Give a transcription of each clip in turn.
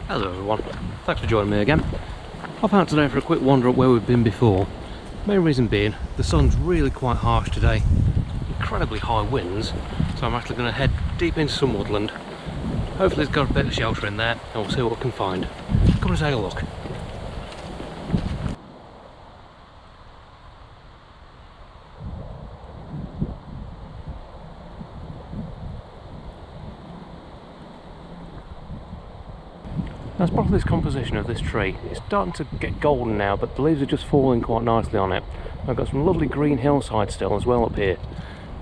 Hello everyone, thanks for joining me again. I've out today for a quick wander up where we've been before. Main reason being, the sun's really quite harsh today, incredibly high winds, so I'm actually going to head deep into some woodland. Hopefully it's got a bit of shelter in there and we'll see what we can find. Come and take a look. Now, as part of this composition of this tree, it's starting to get golden now, but the leaves are just falling quite nicely on it. I've got some lovely green hillside still as well up here,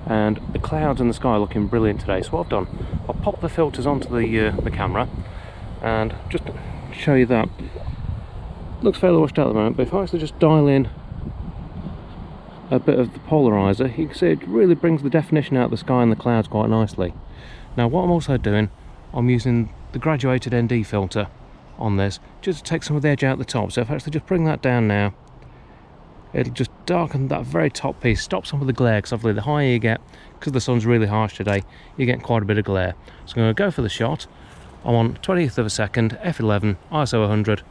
and the clouds in the sky are looking brilliant today. So what I've done, I'll pop the filters onto the camera and just show you that. Looks fairly washed out at the moment, but if I actually just dial in a bit of the polarizer, you can see it really brings the definition out of the sky and the clouds quite nicely. Now what I'm also doing, I'm using the graduated ND filter on this just to take some of the edge out the top. So if I actually just bring that down now, it'll just darken that very top piece, stop some of the glare, because obviously the higher you get, because the sun's really harsh today, you get quite a bit of glare. So I'm going to go for the shot. I'm on 20th of a second, f11, ISO 100.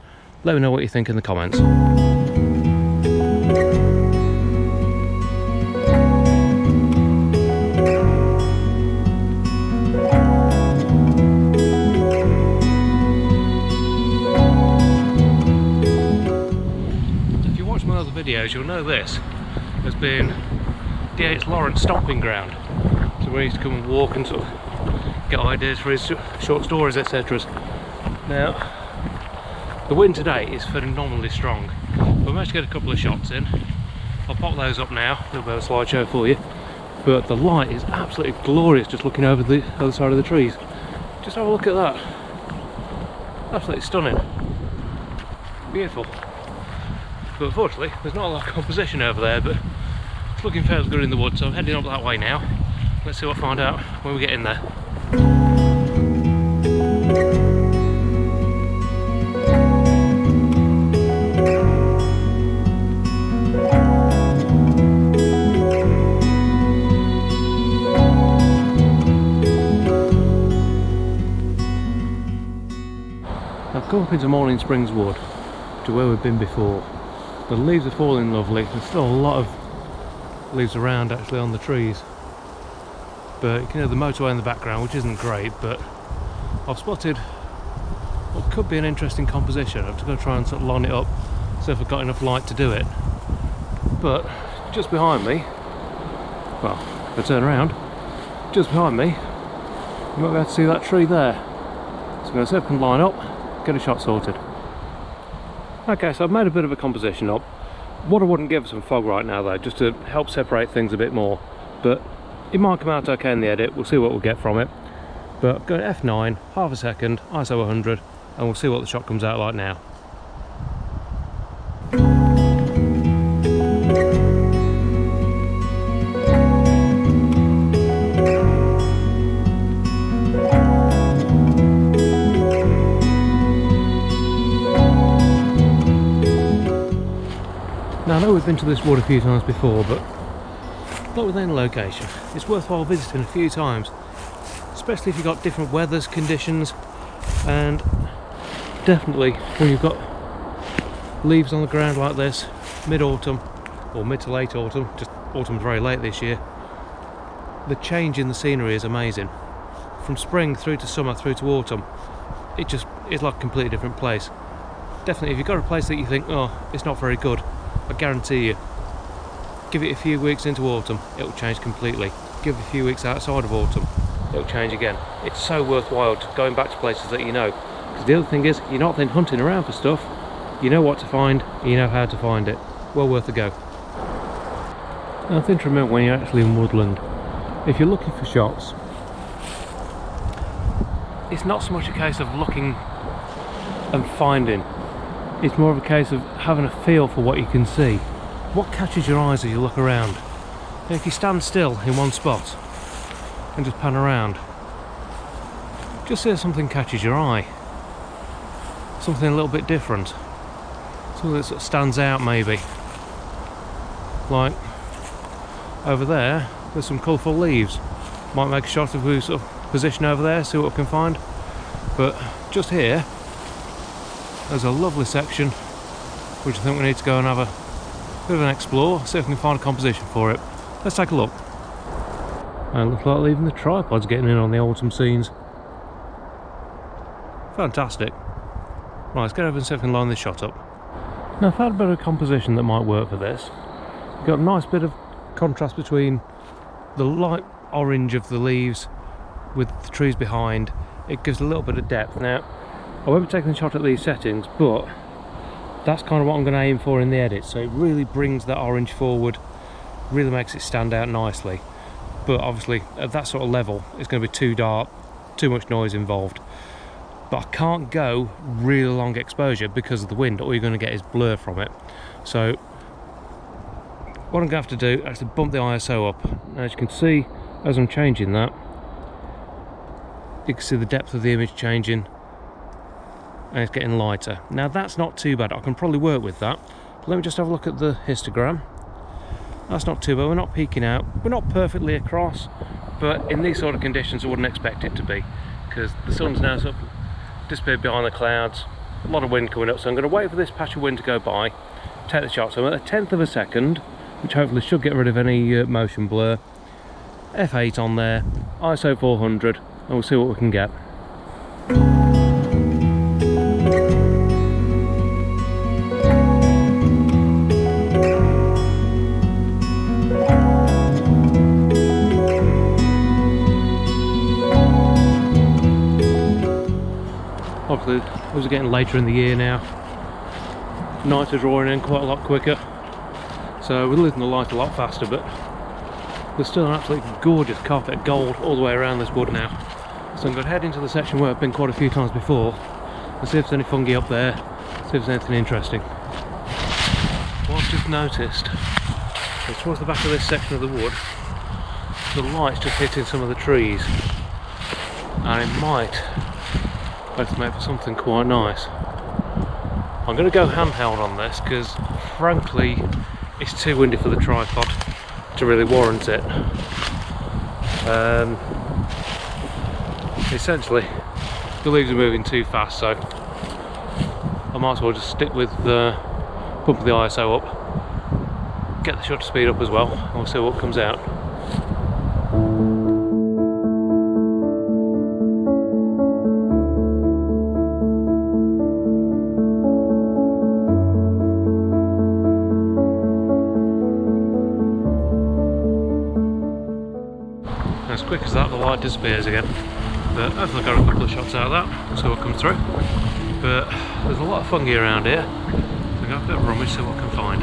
Let me know what you think in the comments. Videos, you'll know this has been D8's Lawrence stomping ground, so where he used to come and walk and sort of get ideas for his short stories, etc. Now the wind today is phenomenally strong, but I managed to get a couple of shots in. I'll pop those up now, a little bit of a slideshow for you, but the light is absolutely glorious just looking over the other side of the trees. Just have a look at that, absolutely stunning, beautiful. But unfortunately, there's not a lot of composition over there, but it's looking fairly good in the wood, so I'm heading up that way now. Let's see what I find out when we get in there. I've come up into Morning Springs Wood, to where we've been before. The leaves are falling lovely. There's still a lot of leaves around actually on the trees, but you can hear the motorway in the background, which isn't great, but I've spotted what could be an interesting composition. I'm just going to try and sort of line it up, see if I've got enough light to do it. But just behind me, well, if I turn around, just behind me, you might be able to see that tree there. So I'm going to see if I can line up, get a shot sorted. Okay, so I've made a bit of a composition up. What I wouldn't give some fog right now though, just to help separate things a bit more, but it might come out okay in the edit. We'll see what we'll get from it. But go to f9, half a second, ISO 100, and we'll see what the shot comes out like now. Now I know we've been to this wood a few times before, but not with any location. It's worthwhile visiting a few times, especially if you've got different weathers, conditions, and definitely when you've got leaves on the ground like this, mid-autumn, or mid to late autumn, just autumn's very late this year, the change in the scenery is amazing. From spring through to summer through to autumn, it just is like a completely different place. Definitely if you've got a place that you think, oh, it's not very good, I guarantee you, give it a few weeks into autumn, it'll change completely. Give it a few weeks outside of autumn, it'll change again. It's so worthwhile going back to places that you know. Because the other thing is, you're not then hunting around for stuff, you know what to find, you know how to find it. Well worth a go. Now, I think to remember when you're actually in woodland, if you're looking for shots, it's not so much a case of looking and finding. It's more of a case of having a feel for what you can see. What catches your eyes as you look around? And if you stand still in one spot and just pan around, just see if something catches your eye. Something a little bit different. Something that sort of stands out maybe. Like over there, there's some colourful leaves. Might make a shot if we sort of position over there, see what we can find. But just here, there's a lovely section which I think we need to go and have a bit of an explore, see if we can find a composition for it. Let's take a look. And it looks like even the tripod's getting in on the autumn scenes. Fantastic. Right, let's get over and see if we can line this shot up. Now, I've had a bit of composition that might work for this. You've got a nice bit of contrast between the light orange of the leaves with the trees behind. It gives a little bit of depth. Now, I won't be taking the shot at these settings, but that's kind of what I'm going to aim for in the edit. So it really brings that orange forward, really makes it stand out nicely. But obviously at that sort of level it's going to be too dark, too much noise involved. But I can't go really long exposure because of the wind. All you're going to get is blur from it. So what I'm going to have to do is to bump the ISO up. And as you can see, as I'm changing that, you can see the depth of the image changing and it's getting lighter. Now that's not too bad, I can probably work with that. Let me just have a look at the histogram. That's not too bad, we're not peeking out, we're not perfectly across, but in these sort of conditions I wouldn't expect it to be, because the sun's now sort of disappeared behind the clouds, a lot of wind coming up, so I'm going to wait for this patch of wind to go by, take the shot. So I'm at a 1/10 of a second, which hopefully should get rid of any motion blur. F8 on there, ISO 400, and we'll see what we can get. Obviously, as we're getting later in the year now, nights are drawing in quite a lot quicker, so we're losing the light a lot faster, but there's still an absolutely gorgeous carpet of gold all the way around this wood now. So I'm going to head into the section where I've been quite a few times before and see if there's any fungi up there, see if there's anything interesting. What I've just noticed is towards the back of this section of the wood, the light's just hitting some of the trees, and it might make for something quite nice. I'm going to go handheld on this because frankly it's too windy for the tripod to really warrant it. Essentially the leaves are moving too fast, so I might as well just stick with pumping the ISO up, get the shutter speed up as well, and we'll see what comes out. As quick as that, the light disappears again. But hopefully I got a couple of shots out of that. We'll see what comes through. But there's a lot of fungi around here. So we'll go a bit of rummage, see what I can find.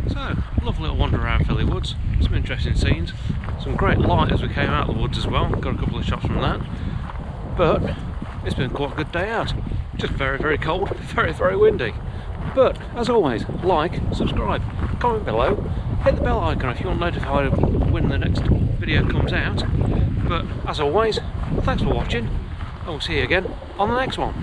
So, lovely little wander around Felley Woods, some interesting scenes, some great light as we came out of the woods as well, got a couple of shots from that, but it's been quite a good day out, just very very cold, very windy. But as always, like, subscribe, comment below, hit the bell icon if you want notified of when the next video comes out. But as always, thanks for watching, and we'll see you again on the next one.